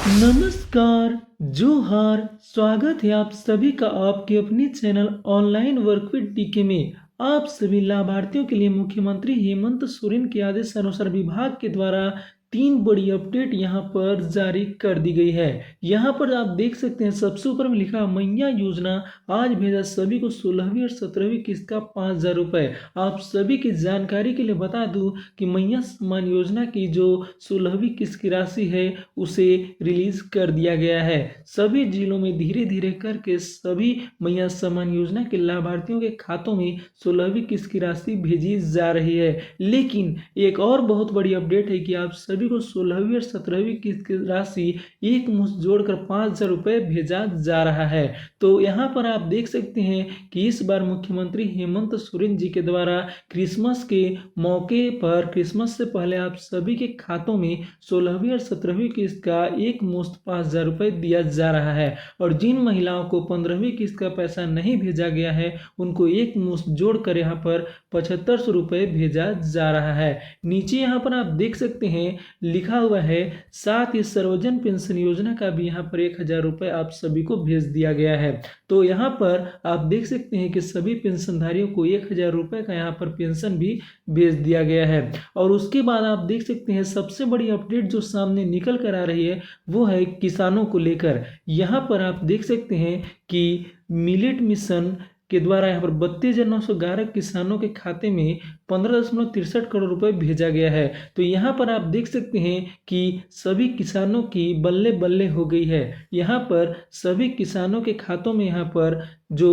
नमस्कार, जोहार, स्वागत है आप सभी का आपके अपने channel online work with DK में। आप सभी लाभार्थियों के लिए मुख्यमंत्री हेमंत सोरेन के आदेश अनुसार विभाग के द्वारा 3 बड़ी अपडेट यहाँ पर जारी कर दी गई है। यहाँ पर आप देख सकते हैं सबसे ऊपर में लिखा मैया योजना आज भेजा सभी को 16वीं और 17वीं किस्त का 5,000 रुपये। आप सभी की जानकारी के लिए बता दूं कि मैया सम्मान योजना की जो 16वीं किस्त की राशि है उसे रिलीज कर दिया गया है। सभी जिलों में धीरे धीरे करके सभी मैया सम्मान योजना के लाभार्थियों के खातों में 16वीं किस्त की राशि भेजी जा रही है। लेकिन एक और बहुत बड़ी अपडेट है कि आप सभी को 16वीं और 17वीं किस्त की राशि एक मुश्त जोड़कर 5,000 रुपये भेजा जा रहा है। तो यहाँ पर आप देख सकते हैं कि इस बार मुख्यमंत्री हेमंत सोरेन जी के द्वारा क्रिसमस के मौके पर क्रिसमस से पहले आप सभी के खातों में 16वीं और 17वीं किस्त का एक मुश्त 5,000 रुपये दिया जा रहा है। और जिन महिलाओं को 15वीं किस्त का पैसा नहीं भेजा गया है उनको एक मुश्त जोड़कर यहाँ पर 7,500 रुपये भेजा जा रहा है। नीचे यहाँ पर आप देख सकते हैं लिखा हुआ है साथ ही सर्वजन पेंशन योजना का भी यहाँ पर 1,000 रुपये आप सभी को भेज दिया गया है। तो यहाँ पर आप देख सकते हैं कि सभी पेंशनधारियों को 1,000 रुपये का यहाँ पर पेंशन भी भेज दिया गया है। और उसके बाद आप देख सकते हैं सबसे बड़ी अपडेट जो सामने निकल कर आ रही है वो है किसानों को लेकर। यहाँ पर आप देख सकते हैं कि मिलेट मिशन के द्वारा यहाँ पर 32,911 किसानों के खाते में 15.63 करोड़ रुपए भेजा गया है। तो यहाँ पर आप देख सकते हैं कि सभी किसानों की बल्ले बल्ले हो गई है। यहाँ पर सभी किसानों के खातों में यहाँ पर जो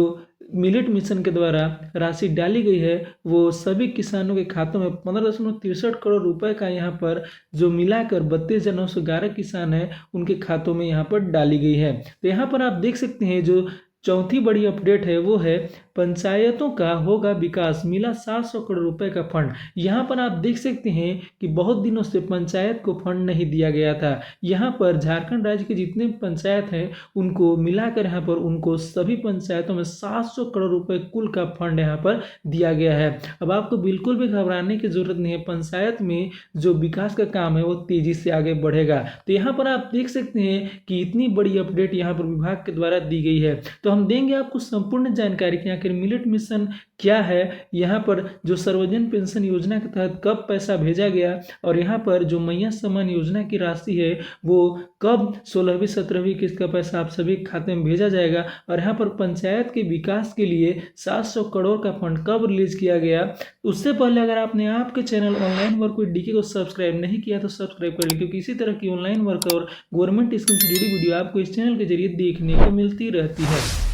मिलेट मिशन के द्वारा राशि डाली गई है वो सभी किसानों के खातों में 15.63 करोड़ रुपए का यहाँ पर जो मिलाकर 32,911 किसान हैं उनके खातों में यहाँ पर डाली गई है। तो यहाँ पर आप देख सकते हैं जो चौथी बड़ी अपडेट है वो है पंचायतों का होगा विकास, मिला 700 करोड़ रुपए का फंड। यहाँ पर आप देख सकते हैं कि बहुत दिनों से पंचायत को फंड नहीं दिया गया था। यहाँ पर झारखंड राज्य के जितने पंचायत हैं उनको मिलाकर यहाँ पर उनको सभी पंचायतों में 700 करोड़ रुपए कुल का फंड यहाँ पर दिया गया है। अब आपको बिल्कुल भी घबराने की जरूरत नहीं है, पंचायत में जो विकास का काम है वो तेजी से आगे बढ़ेगा। तो यहाँ पर आप देख सकते हैं कि इतनी बड़ी अपडेट यहाँ पर विभाग के द्वारा दी गई है। तो हम देंगे आपको संपूर्ण जानकारी कि आखिर मिलेट मिशन क्या है, यहाँ पर जो सर्वजन पेंशन योजना के तहत कब पैसा भेजा गया और यहाँ पर जो मैया सम्मान योजना की राशि है वो कब 16वीं 17वीं किस्त का पैसा आप सभी खाते में भेजा जाएगा और यहाँ पर पंचायत के विकास के लिए 700 करोड़ का फंड कब रिलीज किया गया। उससे पहले अगर आपने आपके channel online work with DK को सब्सक्राइब नहीं किया तो सब्सक्राइब कर लीजिए, क्योंकि इसी तरह की ऑनलाइन वर्क और गवर्नमेंट स्कीम से जुड़ी वीडियो आपको इस चैनल के जरिए देखने को मिलती रहती है।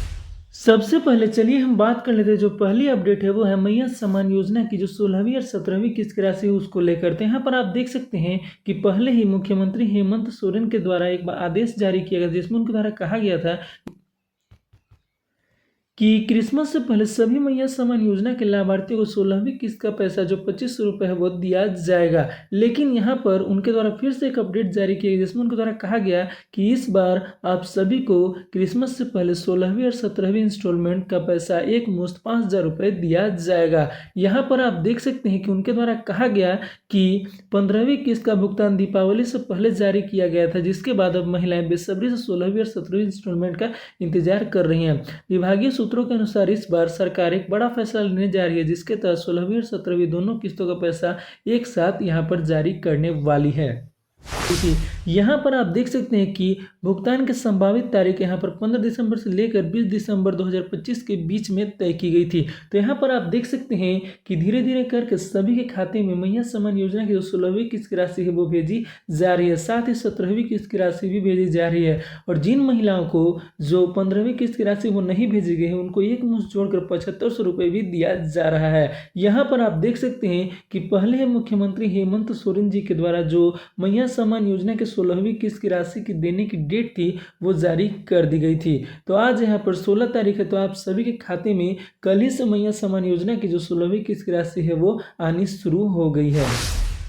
सबसे पहले चलिए हम बात कर लेते हैं जो पहली अपडेट है वो है मैया सम्मान योजना की जो 16वीं और 17वीं किस्त की राशि है उसको लेकर। तो यहाँ पर आप देख सकते हैं कि पहले ही मुख्यमंत्री हेमंत सोरेन के द्वारा एक आदेश जारी किया गया जिसमें उनके द्वारा कहा गया था कि क्रिसमस से पहले सभी मैया सम्मान योजना के लाभार्थियों को 16वीं किस्त का पैसा जो 2,500 रुपये है वो दिया जाएगा। लेकिन यहाँ पर उनके द्वारा फिर से एक अपडेट जारी किया गया जिसमें उनके द्वारा कहा गया कि इस बार आप सभी को क्रिसमस से पहले 16वीं और 17वीं इंस्टॉलमेंट का पैसा एक मुश्त 5,000 रुपये दिया जाएगा। यहाँ पर आप देख सकते हैं कि उनके द्वारा कहा गया कि 15वीं किस्त का भुगतान दीपावली से पहले जारी किया गया था, जिसके बाद अब महिलाएं बेसब्री से 16वीं और 17वीं इंस्टॉलमेंट का इंतजार कर रही हैं। विभागीय सूत्रों के अनुसार इस बार सरकार एक बड़ा फैसला लेने जा रही है जिसके तहत 16वीं और 17वीं दोनों किस्तों का पैसा एक साथ यहां पर जारी करने वाली है। देखिए यहाँ पर आप देख सकते हैं कि भुगतान की संभावित तारीख यहाँ पर 15 दिसंबर से लेकर 20 दिसंबर 2025 के बीच में तय की गई थी। तो यहाँ पर आप देख सकते हैं कि धीरे धीरे करके सभी के खाते में मैया सम्मान योजना की जो 16वीं किस्त की राशि है वो भेजी जा रही है, साथ ही 17वीं किस्त की राशि भी भेजी जा रही है। और जिन महिलाओं को जो 15वीं किस्त की राशि वो नहीं भेजी गई है उनको एक मुश्त जोड़कर 7,500 रुपये भी दिया जा रहा है। यहाँ पर आप देख सकते हैं कि पहले मुख्यमंत्री हेमंत सोरेन जी के द्वारा जो मैया सम्मान योजना के 16वीं किस्त की राशि की देने की डेट थी वो जारी कर दी गई थी। तो आज यहाँ पर 16 तारीख है, तो आप सभी के खाते में कल ही से मैया सम्मान योजना की जो 16वीं किस्त की राशि है वो आनी शुरू हो गई है।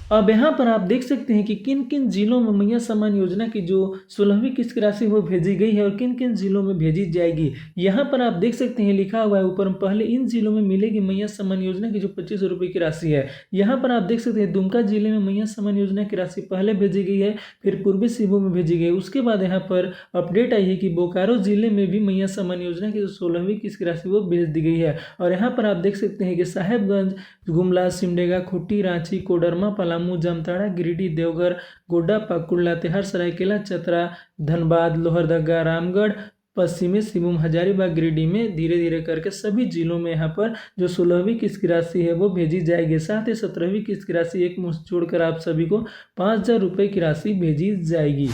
अब यहाँ पर आप देख सकते हैं कि किन किन जिलों में मैया सम्मान योजना की जो 16वीं किस्त की राशि वो भेजी गई है और किन किन जिलों में भेजी जाएगी। यहाँ पर आप देख सकते हैं लिखा हुआ है ऊपर, पहले इन जिलों में मिलेगी मैया सम्मान योजना की जो 2500 रुपये की राशि है। यहाँ पर आप देख सकते हैं दुमका जिले में मैया सम्मान योजना की राशि पहले भेजी गई है, फिर पूर्वी सिंहभूम में भेजी गई। उसके बाद यहाँ पर अपडेट आई है कि बोकारो जिले में भी मैया सम्मान योजना की जो 16वीं किस्त की राशि वो भेज दी गई है। और यहाँ पर आप देख सकते हैं कि साहेबगंज, गुमला, सिमडेगा, खूंटी, रांची, कोडरमा, पलामू, जामताड़ा, गिरिडीह, देवघर, गोड्डा, पाकुड़, लातेहार, सरायकेला, चतरा, धनबाद, लोहरदगा, रामगढ़, पश्चिमी सिंहभूम, हजारीबाग, गिरिडीह में धीरे धीरे करके सभी जिलों में यहाँ पर जो 16वीं किस्त की राशि है वो भेजी जाएगी। साथ ही 17वीं किस्त की राशि एक मुश्त जोड़कर आप सभी को 5000 रुपये की राशि भेजी जाएगी।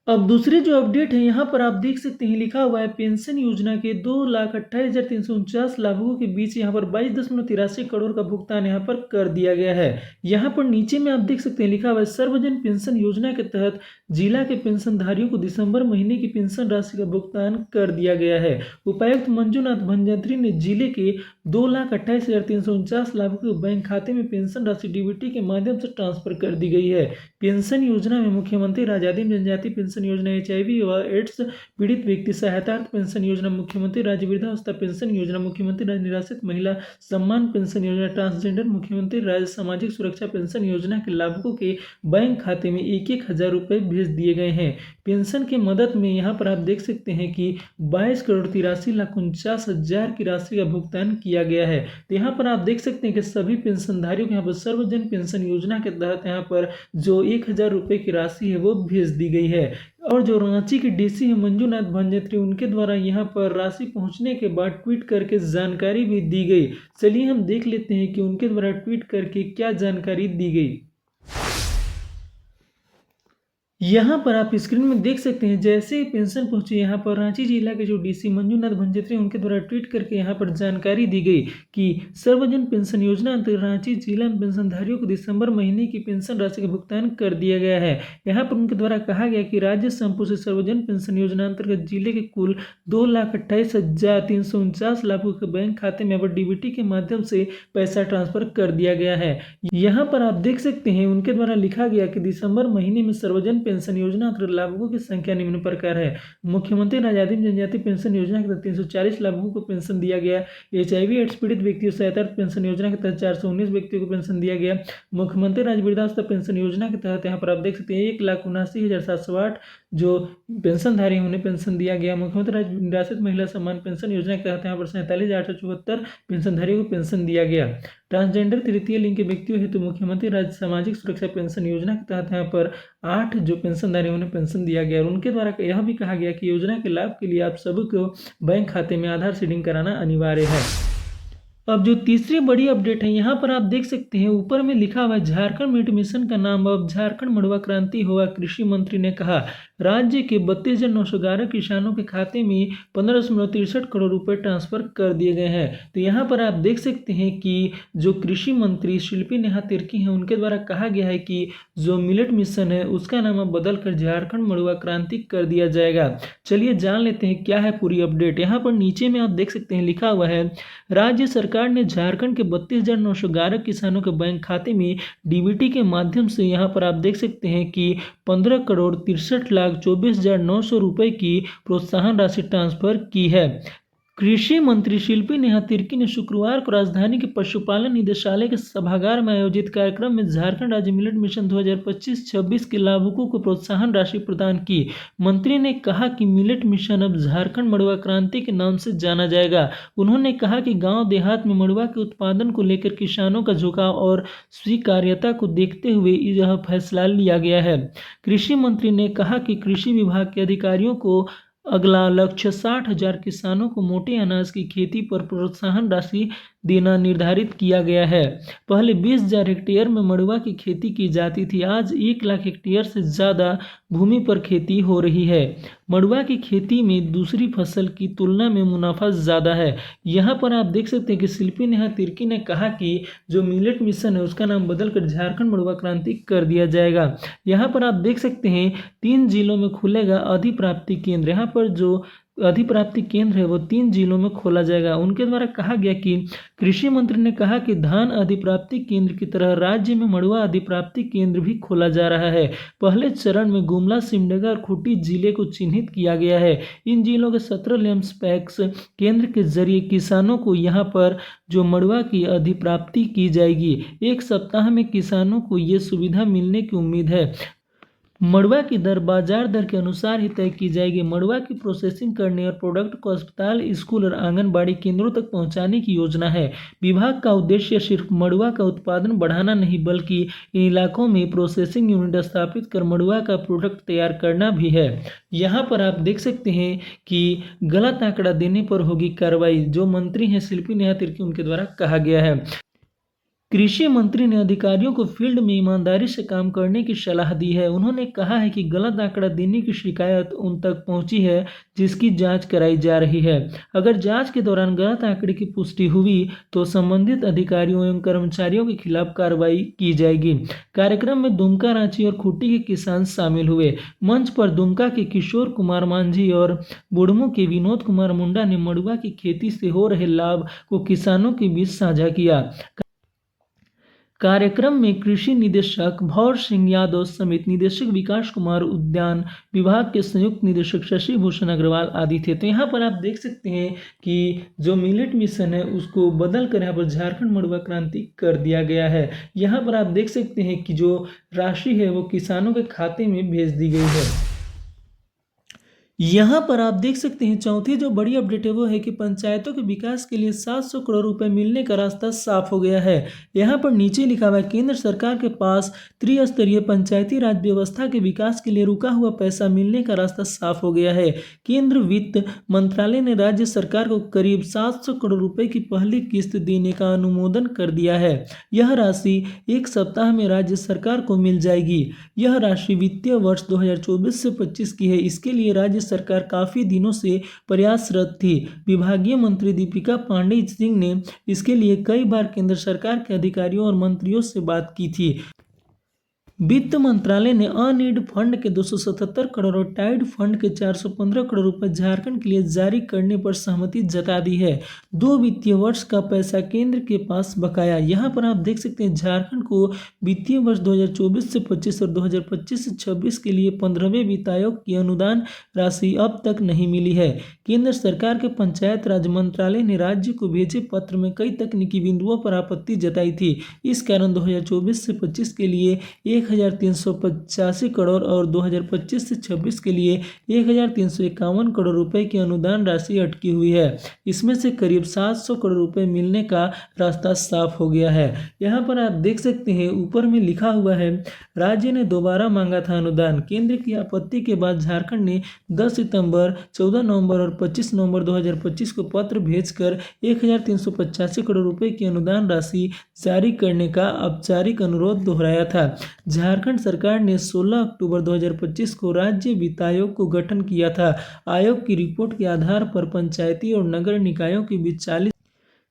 अब दूसरी जो अपडेट है यहाँ पर आप देख सकते हैं लिखा हुआ है पेंशन योजना के 2,28,349 लाभुकों के बीच यहाँ पर 22.83 करोड़ का भुगतान यहाँ पर कर दिया गया है। यहाँ पर नीचे में आप देख सकते हैं लिखा हुआ है सर्वजन पेंशन योजना के तहत जिला के पेंशनधारियों को दिसंबर महीने की पेंशन राशि का भुगतान कर दिया गया है। उपायुक्त मंजूनाथ भंजंत्री ने जिले के 2,28,349 लाभुकों के बैंक खाते में पेंशन राशि डीबीटी के माध्यम से ट्रांसफर कर दी गई है। पेंशन योजना में मुख्यमंत्री राजाधीन जनजाति पेंशन योजना, HIV व एड्स पीड़ित व्यक्ति सहायता पेंशन योजना, मुख्यमंत्री राज्य वृद्धावस्था पेंशन योजना, मुख्यमंत्री राज्य निराश्रित महिला सम्मान पेंशन योजना, ट्रांसजेंडर मुख्यमंत्री राज्य सामाजिक सुरक्षा पेंशन योजना के लाभुकों के बैंक खाते में 1,000 रुपये भेज दिए गए हैं। पेंशन की मदद में यहाँ पर आप देख सकते हैं कि 22,83,49,000 की राशि का भुगतान किया गया है। तो यहाँ पर आप देख सकते हैं कि सभी पेंशनधारियों को यहाँ पर सर्वजन पेंशन योजना के तहत यहाँ पर जो 1,000 रुपये की राशि है वो भेज दी गई है। और जो रांची के DC है मंजूनाथ भंजंत्री, उनके द्वारा यहाँ पर राशि पहुँचने के बाद ट्वीट करके जानकारी भी दी गई। चलिए हम देख लेते हैं कि उनके द्वारा ट्वीट करके क्या जानकारी दी गई। यहाँ पर आप स्क्रीन में देख सकते हैं जैसे ही पेंशन पहुंची यहाँ पर रांची जिला के जो DC मंजूनाथ भंजंत्री उनके द्वारा ट्वीट करके यहाँ पर जानकारी दी गई कि सर्वजन पेंशन योजना अंतर्गत रांची जिला में पेंशनधारियों को दिसंबर महीने की पेंशन राशि का भुगतान कर दिया गया है। यहाँ पर उनके द्वारा कहा गया कि राज्य संपुष्ट सर्वजन पेंशन योजना अंतर्गत जिले के कुल 2,28,349 लाभुकों के बैंक खाते में अब DBT के माध्यम से पैसा ट्रांसफर कर दिया गया है। यहाँ पर आप देख सकते हैं उनके द्वारा लिखा गया कि दिसंबर महीने में सर्वजन पेंशन योजना अंतर्गत लाभुकों की संख्या निम्न प्रकार है। मुख्यमंत्री राजाधीन जनजाति पेंशन योजना के तहत 340 लाभुकों को पेंशन दिया गया। HIV एड्स पीड़ित व्यक्तियों सहायता पेंशन योजना के तहत 419 व्यक्तियों को पेंशन दिया गया। मुख्यमंत्री राज्य वृद्धावस्था पेंशन योजना के तहत यहाँ पर आप देख सकते हैं 1,79,708 जो पेंशनधारी उन्हें पेंशन दिया गया। मुख्यमंत्री राज्य निराश्रित महिला सम्मान पेंशन योजना के तहत यहाँ पर 47,874 पेंशनधारियों को पेंशन दिया गया। ट्रांसजेंडर तृतीय लिंग के व्यक्तियों हेतु मुख्यमंत्री राज्य सामाजिक सुरक्षा पेंशन योजना के तहत यहाँ पर 8 जो पेंशनधारी उन्हें पेंशन दिया गया। और उनके द्वारा यह भी कहा गया कि योजना के लाभ के लिए आप सभी को बैंक खाते में आधार सीडिंग कराना अनिवार्य है। अब जो तीसरी बड़ी अपडेट है यहाँ पर आप देख सकते हैं ऊपर में लिखा हुआ है झारखंड मिट मिशन का नाम अब झारखंड मड़ुआ क्रांति होगा। कृषि मंत्री ने कहा राज्य के 32,911 किसानों के खाते में 15.63 करोड़ रुपए ट्रांसफर कर दिए गए हैं। तो यहाँ पर आप देख सकते हैं कि जो कृषि मंत्री शिल्पी नेहा तिर्की हैं उनके द्वारा कहा गया है कि जो मिलेट मिशन है उसका नाम अब बदल कर झारखंड मड़ुआ क्रांति कर दिया जाएगा। चलिए जान लेते हैं क्या है पूरी अपडेट। यहाँ पर नीचे में आप देख सकते हैं लिखा हुआ है राज्य सरकार ने झारखंड के 32,911 किसानों के बैंक खाते में DBT के माध्यम से यहाँ पर आप देख सकते हैं कि 15,63,24,900 रुपए की प्रोत्साहन राशि ट्रांसफर की है। कृषि मंत्री शिल्पी नेहा तिर्की ने शुक्रवार को राजधानी के पशुपालन निदेशालय के सभागार में आयोजित कार्यक्रम में झारखंड राज्य मिलेट मिशन 2025-26 के लाभुकों को प्रोत्साहन राशि प्रदान की। मंत्री ने कहा कि मिलेट मिशन अब झारखंड मड़ुआ क्रांति के नाम से जाना जाएगा। उन्होंने कहा कि गांव देहात में मड़ुआ के उत्पादन को लेकर किसानों का झुकाव और स्वीकार्यता को देखते हुए यह फैसला लिया गया है। कृषि मंत्री ने कहा कि कृषि विभाग के अधिकारियों को अगला लक्ष्य 60,000 किसानों को मोटे अनाज की खेती पर प्रोत्साहन राशि देना निर्धारित किया गया है। पहले 20,000 हेक्टेयर में मड़ुआ की खेती की जाती थी, आज 1 लाख हेक्टेयर से ज़्यादा भूमि पर खेती हो रही है। मड़ुआ की खेती में दूसरी फसल की तुलना में मुनाफा ज़्यादा है। यहाँ पर आप देख सकते हैं कि शिल्पी नेहा तिर्की ने कहा कि जो मिलेट मिशन है उसका नाम बदलकर झारखंड मड़ुआ क्रांति कर दिया जाएगा। यहाँ पर आप देख सकते हैं 3 जिलों में खुलेगा अधिप्राप्ति केंद्र। यहाँ पर जो अधिप्राप्ति केंद्र है वो 3 जिलों में खोला जाएगा। उनके द्वारा कहा गया कि कृषि मंत्री ने कहा कि धान अधिप्राप्ति केंद्र की तरह राज्य में मड़ुआ अधिप्राप्ति केंद्र भी खोला जा रहा है। पहले चरण में गुमला, सिमडेगा और खूंटी जिले को चिन्हित किया गया है। इन जिलों के 17 लैंप्स पैक्स केंद्र के जरिए किसानों को यहाँ पर जो मड़ुआ की अधिप्राप्ति की जाएगी। 1 सप्ताह में किसानों को ये सुविधा मिलने की उम्मीद है। मड़ुआ की दर बाजार दर के अनुसार ही तय की जाएगी। मड़ुआ की प्रोसेसिंग करने और प्रोडक्ट को अस्पताल, स्कूल और आंगनबाड़ी केंद्रों तक पहुंचाने की योजना है। विभाग का उद्देश्य सिर्फ मड़ुआ का उत्पादन बढ़ाना नहीं बल्कि इन इलाकों में प्रोसेसिंग यूनिट स्थापित कर मड़ुआ का प्रोडक्ट तैयार करना भी है। यहाँ पर आप देख सकते हैं कि गलत आंकड़ा देने पर होगी कार्रवाई। जो मंत्री हैं शिल्पी नेहा तिर्की, उनके द्वारा कहा गया है। कृषि मंत्री ने अधिकारियों को फील्ड में ईमानदारी से काम करने की सलाह दी है। उन्होंने कहा है कि गलत आंकड़ा देने की शिकायत उन तक पहुंची है जिसकी जांच कराई जा रही है। अगर जांच के दौरान गलत आंकड़े की पुष्टि हुई तो संबंधित अधिकारियों एवं कर्मचारियों के खिलाफ कार्रवाई की जाएगी। कार्यक्रम में दुमका, रांची और खूंटी के किसान शामिल हुए। मंच पर दुमका के किशोर कुमार मांझी और बुढ़मू के विनोद कुमार मुंडा ने मड़ुआ की खेती से हो रहे लाभ को किसानों के बीच साझा किया। कार्यक्रम में कृषि निदेशक भौर सिंह यादव समेत निदेशक विकास कुमार, उद्यान विभाग के संयुक्त निदेशक शशि भूषण अग्रवाल आदि थे। तो यहाँ पर आप देख सकते हैं कि जो मिलेट मिशन है उसको बदल कर यहाँ पर झारखंड मड़ुआ क्रांति कर दिया गया है। यहाँ पर आप देख सकते हैं कि जो राशि है वो किसानों के खाते में भेज दी गई है। यहाँ पर आप देख सकते हैं चौथी जो बड़ी अपडेट है वो है कि पंचायतों के विकास के लिए 700 करोड़ रुपए मिलने का रास्ता साफ हो गया है। यहाँ पर नीचे लिखा हुआ है केंद्र सरकार के पास त्रिस्तरीय पंचायती राज व्यवस्था के विकास के लिए रुका हुआ पैसा मिलने का रास्ता साफ हो गया है। केंद्र वित्त मंत्रालय ने राज्य सरकार को करीब 700 करोड़ रुपए की पहली किस्त देने का अनुमोदन कर दिया है। यह राशि 1 सप्ताह में राज्य सरकार को मिल जाएगी। यह राशि वित्तीय वर्ष 2024 से 25 की है। इसके लिए राज्य सरकार काफी दिनों से प्रयासरत थी। विभागीय मंत्री दीपिका पांडेय सिंह ने इसके लिए कई बार केंद्र सरकार के अधिकारियों और मंत्रियों से बात की थी। वित्त मंत्रालय ने अनीड फंड के 277 करोड़ और टाइड फंड के 415 करोड़ रुपए झारखंड के लिए जारी करने पर सहमति जता दी है। 2 वित्तीय वर्ष का पैसा केंद्र के पास बकाया। यहाँ पर आप देख सकते हैं झारखंड को वित्तीय वर्ष 2024 से 25 और 2025 से 26 के लिए 15वें वित्त आयोग की अनुदान राशि अब तक नहीं मिली है। केंद्र सरकार के पंचायत राज मंत्रालय ने राज्य को भेजे पत्र में कई तकनीकी बिंदुओं पर आपत्ति जताई थी। इस कारण 2024 से 25 के लिए 1385 करोड़ और 2025 से 26 के लिए 1351 करोड़ रुपए की अनुदान राशि अटकी हुई है। इसमें से करीब 700 करोड़ रुपए मिलने का रास्ता साफ हो गया है। यहाँ पर आप देख सकते हैं ऊपर में लिखा हुआ है राज्य ने दोबारा मांगा था अनुदान। केंद्र की आपत्ति के बाद झारखंड ने 10 सितंबर, 14 नवंबर और 25 नवंबर 2025 को पत्र भेजकर 1385 करोड़ रुपए की अनुदान राशि जारी करने का औपचारिक अनुरोध दोहराया था। झारखंड सरकार ने 16 अक्टूबर 2025 को राज्य वित्त आयोग को गठन किया था। आयोग की रिपोर्ट के आधार पर पंचायती और नगर निकायों के बीच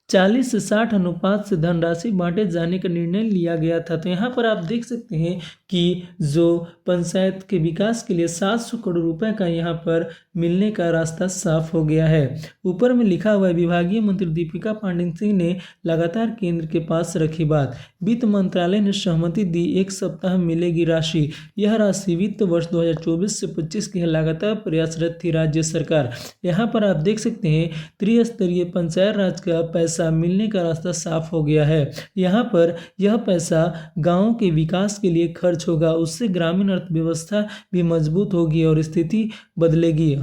40 से 60 अनुपात से धनराशि बांटे जाने का निर्णय लिया गया था। तो यहाँ पर आप देख सकते हैं कि जो पंचायत के विकास के लिए 700 करोड़ रुपए का यहाँ पर मिलने का रास्ता साफ हो गया है। ऊपर में लिखा हुआ है विभागीय मंत्री दीपिका पांडेय सिंह ने लगातार केंद्र के पास रखी बात। वित्त मंत्रालय ने सहमति दी, 1 सप्ताह में मिलेगी राशि। यह राशि वित्त वर्ष 2024 से 25 की लगातार प्रयासरत थी राज्य सरकार। यहाँ पर आप देख सकते हैं त्रिस्तरीय पंचायत राज का पैसा मिलने का रास्ता साफ हो गया है। यहाँ पर यह पैसा गांवों के विकास के लिए खर्च होगा। उससे ग्रामीण अर्थव्यवस्था भी मजबूत होगी और स्थिति बदलेगी।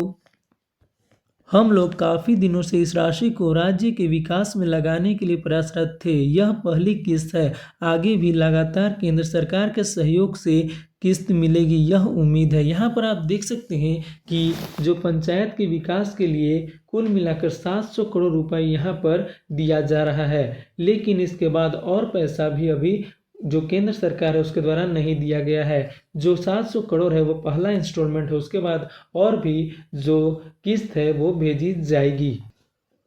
हम लोग काफ़ी दिनों से इस राशि को राज्य के विकास में लगाने के लिए प्रयासरत थे। यह पहली किस्त है। आगे भी लगातार केंद्र सरकार के सहयोग से किस्त मिलेगी, यह उम्मीद है। यहाँ पर आप देख सकते हैं कि जो पंचायत के विकास के लिए कुल मिलाकर 700 करोड़ रुपए यहाँ पर दिया जा रहा है। लेकिन इसके बाद और पैसा भी अभी जो केंद्र सरकार है उसके द्वारा नहीं दिया गया है। जो 700 करोड़ है वो पहला इंस्टॉलमेंट है। उसके बाद और भी जो किस्त है वो भेजी जाएगी।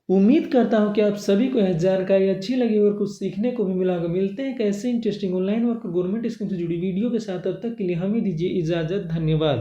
उम्मीद करता हूँ कि आप सभी को यह जानकारी अच्छी लगी और कुछ सीखने को भी मिला होगा। मिलते हैं कैसे इंटरेस्टिंग ऑनलाइन वर्क और गवर्नमेंट स्कीम से जुड़ी वीडियो के साथ। तब तक के लिए हमें दीजिए इजाज़त। धन्यवाद।